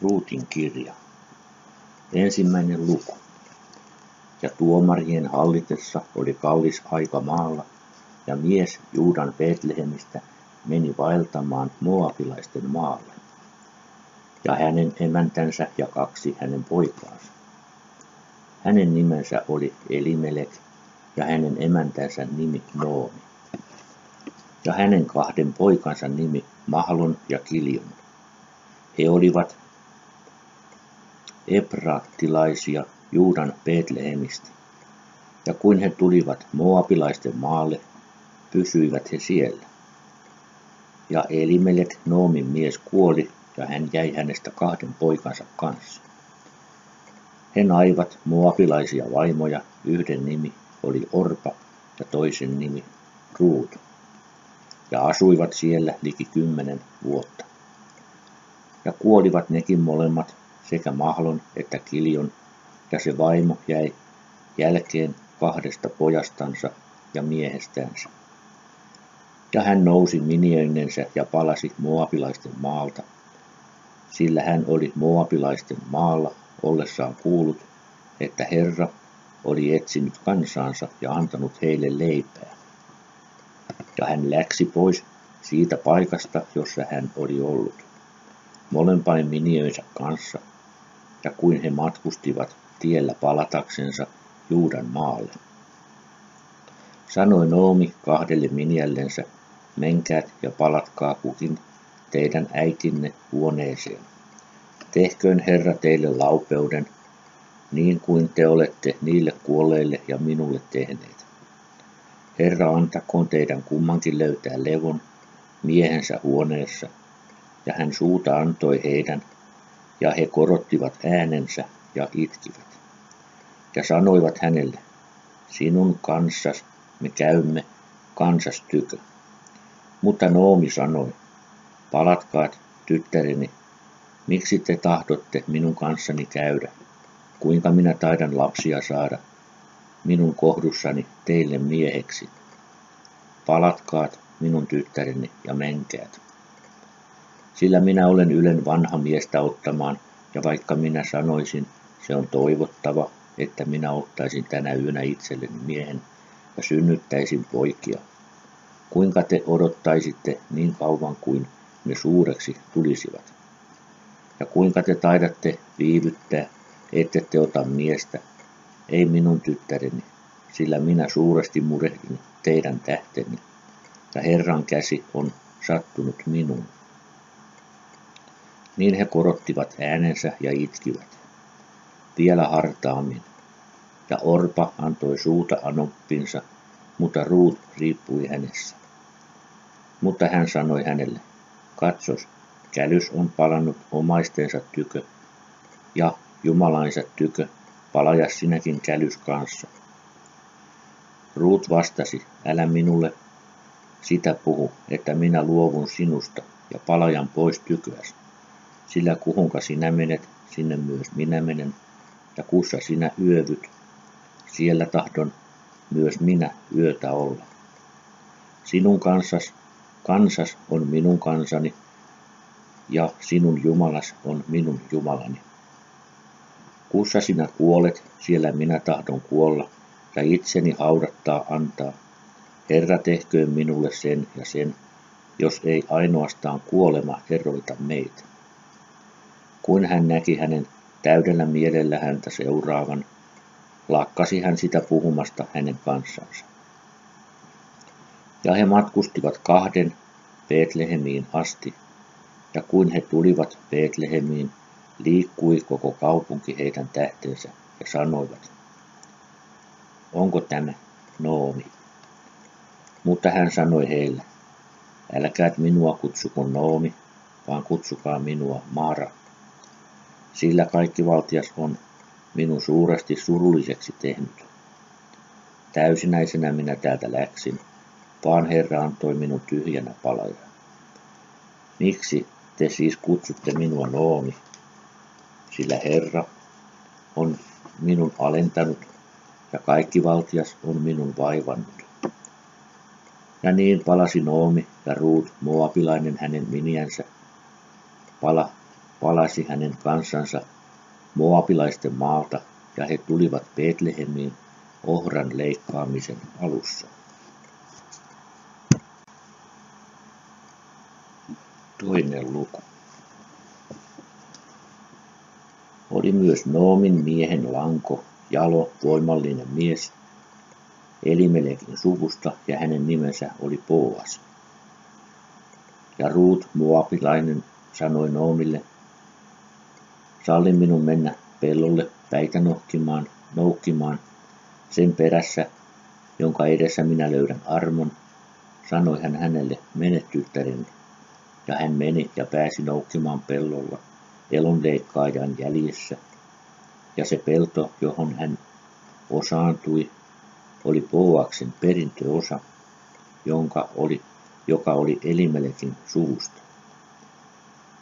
Ruutin kirja. Ensimmäinen luku. Ja tuomarien hallitessa oli kallis aika maalla, ja mies Juudan Betlehemistä meni vaeltamaan moabilaisten maalle, ja hänen emäntänsä ja 2 hänen poikaansa. Hänen nimensä oli Elimelek, ja hänen emäntänsä nimi Noomi, ja hänen 2 poikansa nimi Mahlon ja Kiljon. He olivat efraattilaisia Juudan Betlehemistä, ja kun he tulivat moabilaisten maalle, pysyivät he siellä. Ja Elimelek Noomin mies kuoli, ja hän jäi hänestä 2 poikansa kanssa. He naivat moabilaisia vaimoja, yhden nimi oli Orpa ja toisen nimi Ruut, ja asuivat siellä liki 10 vuotta. Ja kuolivat nekin molemmat, sekä Mahlon että Kiljon, ja se vaimo jäi jälkeen 2 pojastansa ja miehestänsä. Ja hän nousi miniöinensä ja palasi moabilaisten maalta, sillä hän oli moabilaisten maalla ollessaan kuullut, että Herra oli etsinyt kansaansa ja antanut heille leipää. Ja hän läksi pois siitä paikasta, jossa hän oli ollut, molempain miniöinsä kanssa, ja kuin he matkustivat tiellä palataksensa Juudan maalle. Sanoi Noomi 2 miniällensä, menkää ja palatkaa kukin teidän äitinne huoneeseen. Tehköön Herra teille laupeuden, niin kuin te olette niille kuolleille ja minulle tehneet. Herra antakoon teidän kummankin löytää levon miehensä huoneessa, ja hän suuta antoi heidän, ja he korottivat äänensä ja itkivät. Ja sanoivat hänelle, sinun kanssas me käymme kansas tykö. Mutta Noomi sanoi, palatkaat tyttäreni, miksi te tahdotte minun kanssani käydä, kuinka minä taidan lapsia saada minun kohdussani teille mieheksi. Palatkaat minun tyttäreni ja menkäät. Sillä minä olen ylen vanha miestä ottamaan, ja vaikka minä sanoisin, se on toivottava, että minä ottaisin tänä yönä itselleni miehen ja synnyttäisin poikia. Kuinka te odottaisitte niin kauan kuin ne suureksi tulisivat? Ja kuinka te taidatte viivyttää, ette te ota miestä, ei minun tyttäreni, sillä minä suuresti murehdin teidän tähteni, ja Herran käsi on sattunut minuun. Niin he korottivat äänensä ja itkivät, vielä hartaammin, ja Orpa antoi suuta anoppinsa, mutta Ruut riippui hänessä. Mutta hän sanoi hänelle, katsos, kälys on palannut omaistensa tykö, ja Jumalansa tykö, palaja sinäkin kälys kanssa. Ruut vastasi, älä minulle sitä puhu, että minä luovun sinusta ja palajan pois tyköäsi, sillä kuhunka sinä menet, sinne myös minä menen, ja kussa sinä yövyt, siellä tahdon myös minä yötä olla. Sinun kansas on minun kansani, ja sinun Jumalas on minun Jumalani. Kussa sinä kuolet, siellä minä tahdon kuolla, ja itseni haudattaa antaa. Herra tehköön minulle sen ja sen, jos ei ainoastaan kuolema eroita meitä. Kun hän näki hänen täydellä mielellä häntä seuraavan, lakkasi hän sitä puhumasta hänen kanssansa. Ja he matkustivat 2 Betlehemiin asti, ja kun he tulivat Betlehemiin, liikkui koko kaupunki heidän tähtensä ja sanoivat, onko tämä Noomi? Mutta hän sanoi heille, älkäät minua kutsuko Noomi, vaan kutsukaa minua Mara, sillä kaikkivaltias on minun suuresti surulliseksi tehnyt. Täysinäisenä minä täältä läksin, vaan Herra antoi minun tyhjänä palajaa. Miksi te siis kutsutte minua Noomi? Sillä Herra on minun alentanut ja kaikkivaltias on minun vaivannut. Ja niin palasi Noomi ja Ruut, moabilainen hänen miniänsä, palasi hänen kansansa moabilaisten maalta, ja he tulivat Betlehemiin ohran leikkaamisen alussa. Toinen luku. Oli myös Noomin miehen lanko, jalo, voimallinen mies, Elimelekin suvusta, ja hänen nimensä oli Boas. Ja Ruut, moabilainen, sanoi Noomille, salli minun mennä pellolle päitä noukkimaan sen perässä, jonka edessä minä löydän armon, sanoi hän hänelle, mene tyttäreni. Ja hän meni ja pääsi noukkimaan pellolla elonleikkaajan jäljessä, ja se pelto, johon hän osaantui, oli Boaksen perintöosa, joka oli Elimelekin suvusta.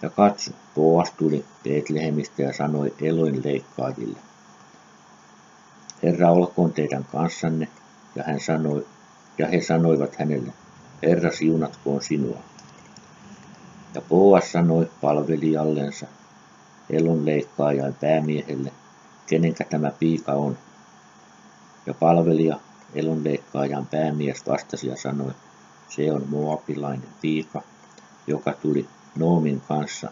Ja katso, Boas tuli Betlehemistä ja sanoi eloinleikkaajille, Herra olkoon teidän kanssanne, ja he sanoivat hänelle, Herra siunatkoon sinua. Ja Boas sanoi palvelijallensa, elonleikkaajan päämiehelle, kenenkä tämä piika on. Ja palvelija, elonleikkaajan päämies, vastasi ja sanoi, se on moabilainen piika, joka tuli Noomin kanssa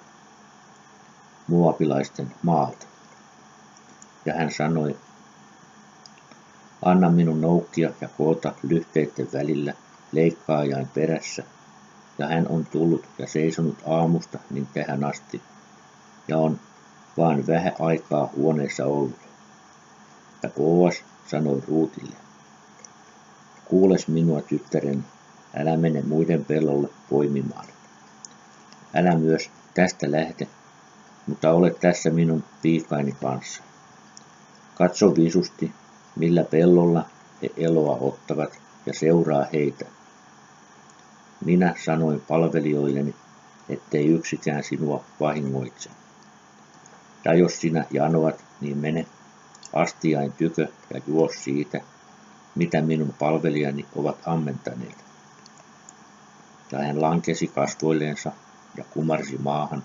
moabilaisten maalta. Ja hän sanoi, anna minun noukkia ja koota lyhteiden välillä leikkaajan perässä. Ja hän on tullut ja seisonut aamusta niin tähän asti, ja on vaan vähän aikaa huoneessa ollut. Ja Boas sanoi Ruutille, kuules minua tyttäreni, älä mene muiden pellolle poimimaan. Älä myös tästä lähde, mutta ole tässä minun piikaini kanssa. Katso visusti, millä pellolla he eloa ottavat, ja seuraa heitä. Minä sanoin palvelijoilleni, ettei yksikään sinua vahingoitse. Ja jos sinä janoat, niin mene astiain tykö ja juo siitä, mitä minun palvelijani ovat ammentaneet. Ja hän lankesi kasvoilleensa ja kumarsi maahan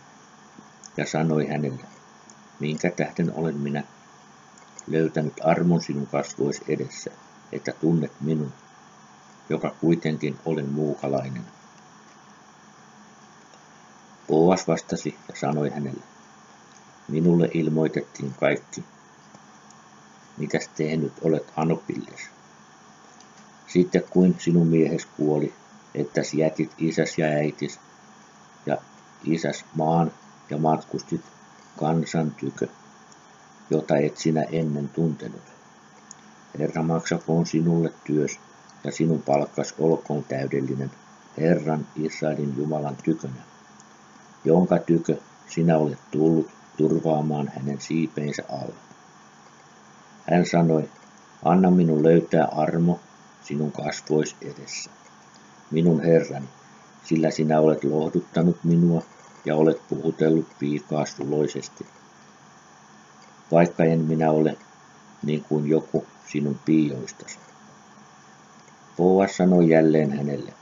ja sanoi hänelle, minkä tähden olen minä löytänyt armon sinun kasvois edessä, että tunnet minun, joka kuitenkin olen muukalainen. Boas vastasi ja sanoi hänelle, minulle ilmoitettiin kaikki, mitäs tehnyt olet Anopilles. Sitten kuin sinun miehes kuoli, ettäs jätit isäs ja äitis ja isäs maan ja matkustit kansan tykö, jota et sinä ennen tuntenut. Herra maksakoon sinulle työs ja sinun palkkas olkoon täydellinen Herran Israelin Jumalan tykönä, jonka tykö sinä olet tullut turvaamaan hänen siipeensä alla. Hän sanoi, anna minun löytää armo sinun kasvois edessä, minun Herrani, sillä sinä olet lohduttanut minua ja olet puhutellut piikaa suloisesti. Vaikka en minä ole niin kuin joku sinun piioistasi. Boas sanoi jälleen hänelle,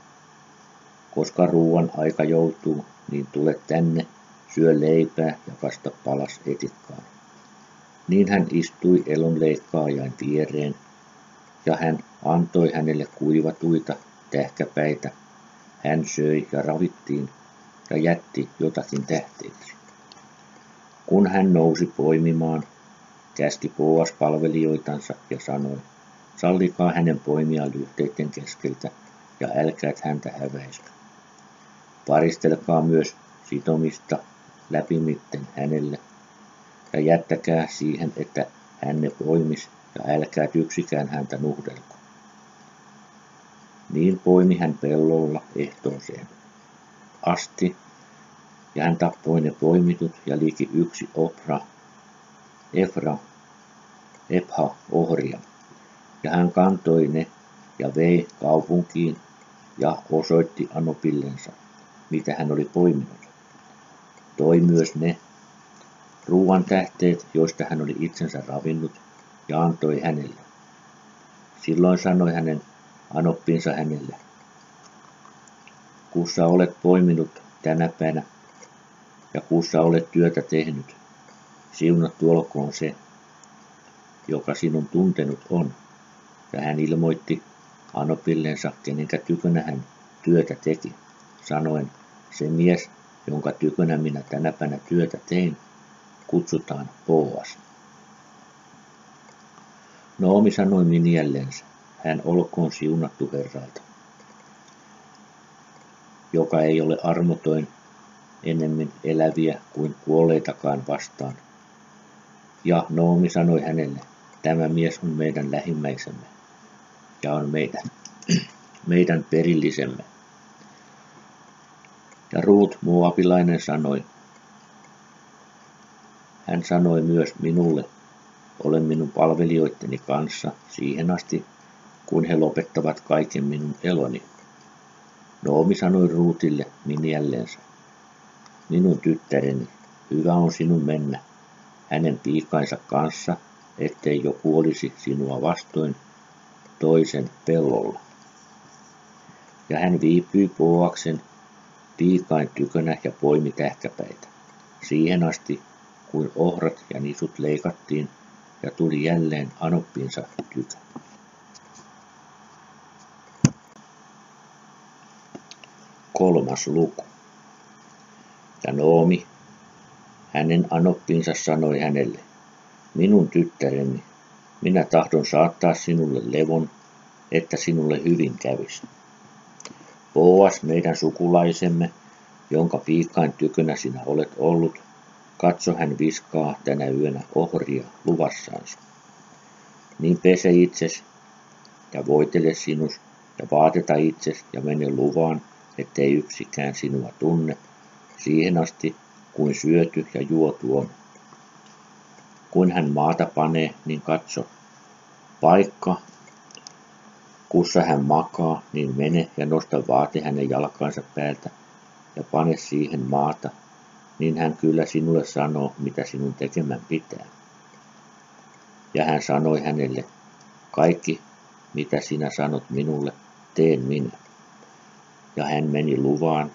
koska ruuan aika joutuu, niin tule tänne, syö leipää ja kasta palas etikkaan. Niin hän istui elonleikkaajan viereen, ja hän antoi hänelle kuivatuita tähkäpäitä. Hän söi ja ravittiin ja jätti jotakin tähteeksi. Kun hän nousi poimimaan, käski Boas palvelijoitansa ja sanoi, sallikaa hänen poimia lyhteiden keskeltä ja älkäät häntä häväiskö. Paristelkaa myös sitomista läpimitten hänelle ja jättäkää siihen, että hän ne poimis ja älkäät yksikään häntä nuhdelko. Niin poimi hän pellolla ehtooseen asti, ja hän tappoi ne poimitut ja liki yksi epha ohria, ja hän kantoi ne ja vei kaupunkiin ja osoitti Anopillensa, mitä hän oli poiminut. Toi myös ne ruuan tähteet, joista hän oli itsensä ravinnut, ja antoi hänelle. Silloin sanoi hänen anoppinsa hänelle, kun sä olet poiminut tänäpänä ja kussa olet työtä tehnyt. Siunattu olkoon se, joka sinun tuntenut on. Ja hän ilmoitti anopillensa, kenenkä tykönä hän työtä teki, sanoen, se mies, jonka tykönä minä tänäpänä työtä tein, kutsutaan Boas. Noomi sanoi miniällensä, hän olkoon siunattu Herralta, joka ei ole armotoin enemmän eläviä kuin kuolleitakaan vastaan. Ja Noomi sanoi hänelle, tämä mies on meidän lähimmäisemme ja on meidän perillisemme. Ja Ruut moabilainen sanoi, hän sanoi myös minulle, olen minun palvelijoitteni kanssa siihen asti, kun he lopettavat kaiken minun eloni. Noomi sanoi Ruutille miniällensä, minun tyttäreni, hyvä on sinun mennä hänen piikainsa kanssa, ettei joku olisi sinua vastoin toisen pellolla. Ja hän viipyi Boaksen piikain tykönä ja poimi tähkäpäitä, siihen asti, kuin ohrat ja nisut leikattiin ja tuli jälleen anoppinsa tykö. Kolmas luku. Ja Noomi, hänen anoppinsa sanoi hänelle, minun tyttäreni, minä tahdon saattaa sinulle levon, että sinulle hyvin kävisi. Boas, meidän sukulaisemme, jonka piikkain tykönä sinä olet ollut, katso hän viskaa tänä yönä ohria luvassansa. Niin pese itses ja voitele sinus ja vaateta itses ja mene luvaan, ettei yksikään sinua tunne, siihen asti, kuin syöty ja juotu on. Kun hän maata panee, niin katso, paikka, kussa hän makaa, niin mene ja nosta vaate hänen jalkansa päältä ja pane siihen maata, niin hän kyllä sinulle sanoo, mitä sinun tekemän pitää. Ja hän sanoi hänelle, kaikki, mitä sinä sanot minulle, teen minä. Ja hän meni luvaan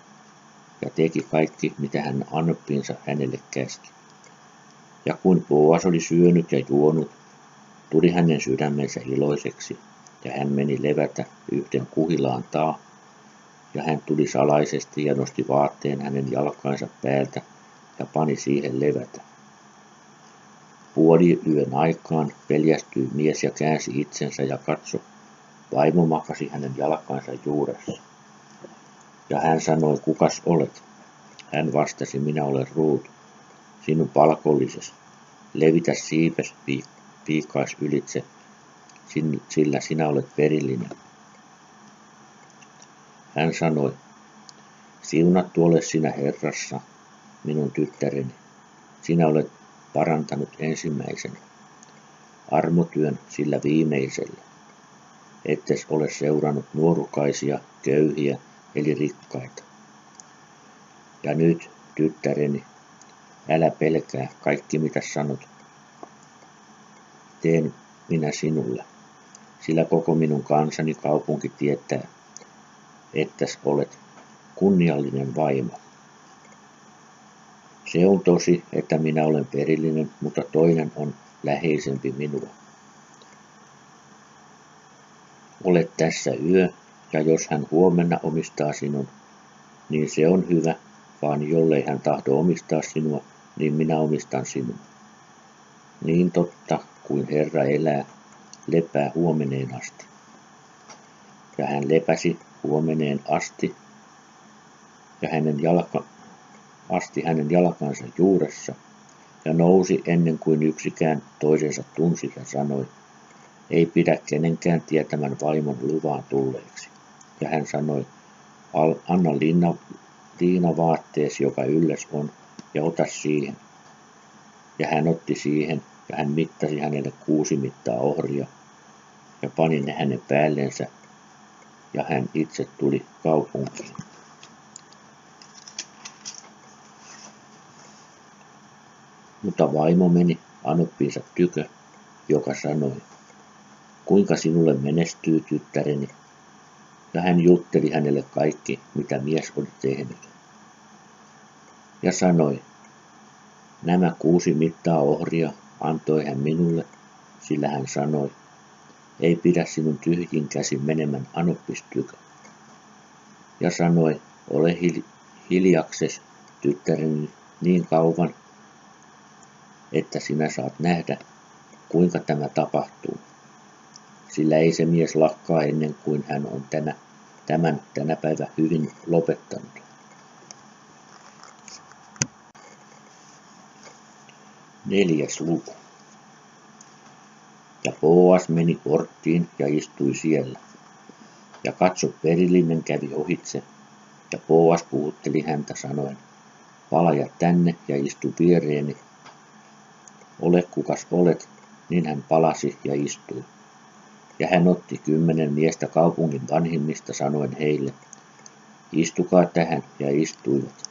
ja teki kaikki, mitä hän anoppinsa hänelle käski. Ja kun Boas oli syönyt ja juonut, tuli hänen sydämensä iloiseksi, ja hän meni levätä yhden kuhilaan taa, ja hän tuli salaisesti ja nosti vaatteen hänen jalkansa päältä ja pani siihen levätä. Puoli yön aikaan peljästyi mies ja käänsi itsensä ja katso, vaimo makasi hänen jalkansa juuressa. Ja hän sanoi, kukas olet? Hän vastasi, minä olen Ruut, sinun palkollisesi. Levitä siipes piikais ylitse, sillä sinä olet perillinen. Hän sanoi, siunattu ole sinä Herrassa, minun tyttäreni. Sinä olet parantanut ensimmäisenä, armotyön sillä viimeisellä, ettes ole seurannut nuorukaisia, köyhiä eli rikkaita. Ja nyt, tyttäreni, älä pelkää kaikki mitä sanot, teen minä sinulle, sillä koko minun kansani kaupunki tietää, ettäs olet kunniallinen vaimo. Se on tosi, että minä olen perillinen, mutta toinen on läheisempi minua. Olet tässä yö, ja jos hän huomenna omistaa sinun, niin se on hyvä, vaan jollei hän tahdo omistaa sinua, niin minä omistan sinun. Niin totta kuin Herra elää, lepää huomeneen asti. Ja hän lepäsi huomeneen asti, ja hänen jalkansa juuressa, ja nousi ennen kuin yksikään toisensa tunsi ja sanoi, ei pidä kenenkään tietämän vaimon luvaan tulleeksi. Ja hän sanoi, anna liinavaatteesi, joka ylläs on, ja ota siihen. Ja hän otti siihen, ja hän mittasi hänelle 6 mittaa ohria, ja pani ne hänen päällensä, ja hän itse tuli kaupunkiin. Mutta vaimo meni anoppinsa tykö, joka sanoi, kuinka sinulle menestyy, tyttäreni? Ja hän jutteli hänelle kaikki, mitä mies oli tehnyt. ja sanoi, nämä 6 mittaa ohria antoi hän minulle, sillä hän sanoi, ei pidä sinun tyhjin käsin menemään anoppis tykö. Ja sanoi, ole hiljakses, tyttäreni, niin kauan, että sinä saat nähdä, kuinka tämä tapahtuu. Sillä ei se mies lakkaa ennen kuin hän on tämän tänä päivä hyvin lopettanut. Neljäs luku. Ja Boas meni porttiin ja istui siellä. Ja katso, perillinen kävi ohitse, ja Boas puhutteli häntä sanoen, palaja tänne ja istu viereeni. Ole kukas olet, niin hän palasi ja istui. Ja hän otti 10 miestä kaupungin vanhimmista sanoen heille, istukaa tähän, ja istuivat.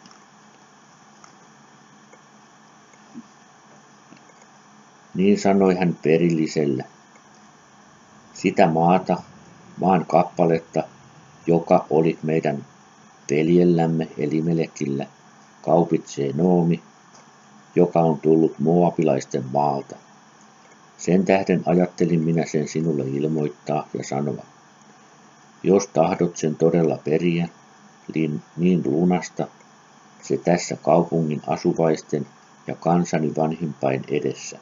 Niin sanoi hän perilliselle, sitä maata, maan kappaletta, joka oli meidän veljellämme Elimelekillä, kaupitsee Noomi, joka on tullut moabilaisten maalta. Sen tähden ajattelin minä sen sinulle ilmoittaa ja sanoa, jos tahdot sen todella periä, niin lunasta se tässä kaupungin asuvaisten ja kansani vanhimpain edessä.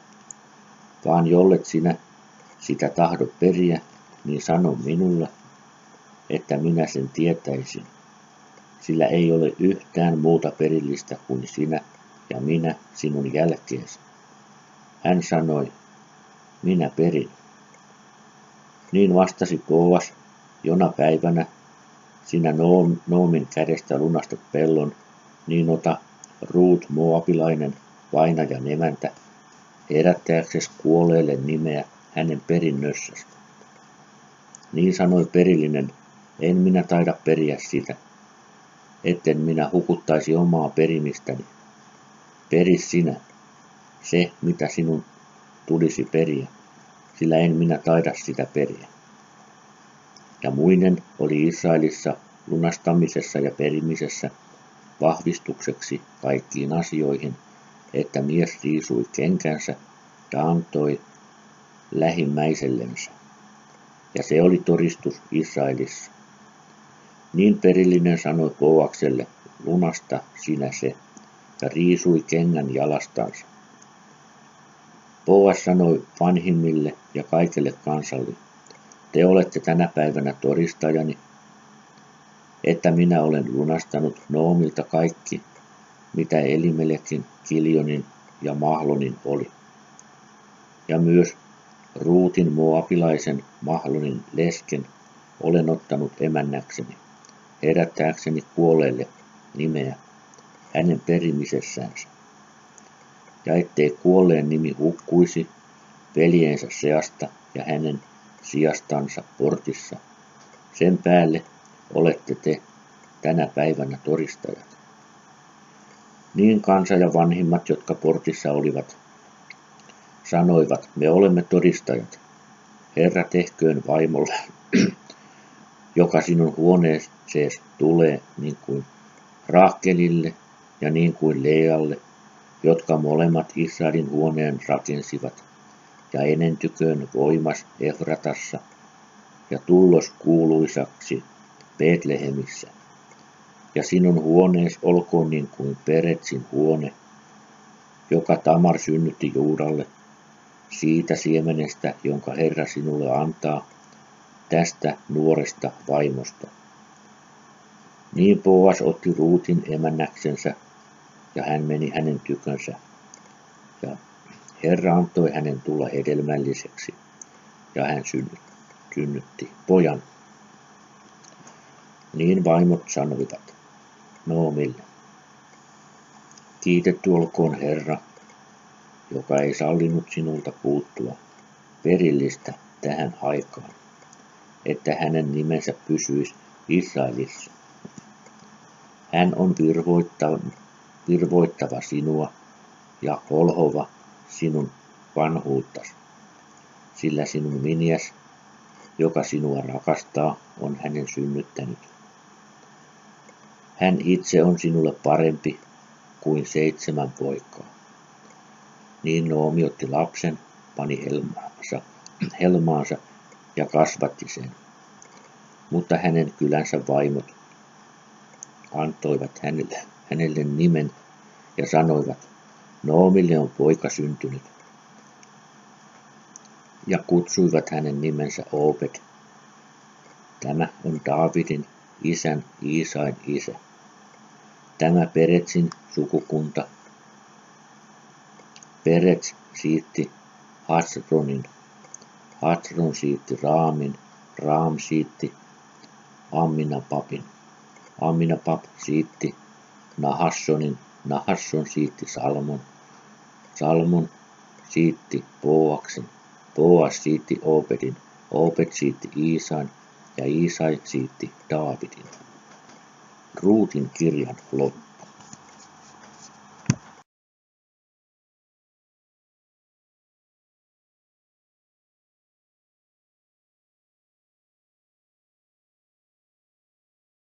Vaan jollet sinä sitä tahdot periä, niin sano minulle, että minä sen tietäisin, sillä ei ole yhtään muuta perillistä kuin sinä ja minä sinun jälkeesi. Hän sanoi, minä perin. Niin vastasi Boas, jona päivänä sinä Noomin kädestä lunastat pellon, niin ota Ruut moabilainen vainajan emäntä, herättääksesi kuolleelle nimeä hänen perinnössänsä. Niin sanoi perillinen, en minä taida periä sitä, etten minä hukuttaisi omaa perimistäni. Peri sinä, se mitä sinun tulisi periä, sillä en minä taida sitä periä. Ja muinen oli Israelissa lunastamisessa ja perimisessä vahvistukseksi kaikkiin asioihin, että mies riisui kenkänsä ja antoi lähimmäisellensä. Ja se oli todistus Israelissa. Niin perillinen sanoi Boakselle, lunasta sinä se, ja riisui kengän jalastansa. Boas sanoi vanhimmille ja kaikelle kansalle, te olette tänä päivänä todistajani, että minä olen lunastanut Noomilta kaikki, mitä Elimelekin, Kiljonin ja Mahlonin oli. Ja myös Ruutin moabilaisen Mahlonin lesken olen ottanut emännäkseni, herättääkseni kuolleelle nimeä hänen perimisessänsä. Ja ettei kuolleen nimi hukkuisi veljensä seasta ja hänen sijastansa portissa. Sen päälle olette te tänä päivänä todistajat. Niin kansa ja vanhimmat, jotka portissa olivat, sanoivat, me olemme todistajat. Herra tehköön vaimolle, joka sinun huoneeseesi tulee niin kuin Raakelille ja niin kuin Lealle, jotka molemmat Israelin huoneen rakensivat, ja enentyköön voimas Efratassa ja tullos kuuluisaksi Betlehemissä. Ja sinun huonees olkoon niin kuin Peretsin huone, joka Tamar synnytti Juudalle, siitä siemenestä, jonka Herra sinulle antaa, tästä nuoresta vaimosta. Niin Boas otti Ruutin emännäksensä, ja hän meni hänen tykönsä, ja Herra antoi hänen tulla hedelmälliseksi, ja hän synnytti pojan. Niin vaimot sanoivat Noomille, kiitetty olkoon Herra, joka ei sallinut sinulta puuttua perillistä tähän aikaan, että hänen nimensä pysyisi Israelissa. Hän on virvoittava sinua ja holhova sinun vanhuuttasi, sillä sinun miniäs, joka sinua rakastaa, on hänen synnyttänyt. Hän itse on sinulle parempi kuin 7 poikaa. Niin Noomi otti lapsen, pani helmaansa ja kasvatti sen. Mutta hänen kylänsä vaimot antoivat hänelle nimen ja sanoivat, Noomille on poika syntynyt. Ja kutsuivat hänen nimensä Obed. Tämä on Daavidin isän Iisain isä. Tämä Peretsin sukukunta. Perets siitti Hatsronin. Hatsron siitti Raamin. Raam siitti Amminapapin. Amminapap siitti Nahassonin. Nahasson siitti Salmon. Salmon siitti Boaksen. Boas siitti Obedin. Obed siitti Iisain ja Iisai siitti Daavidin. Ruutin kirjan loppu.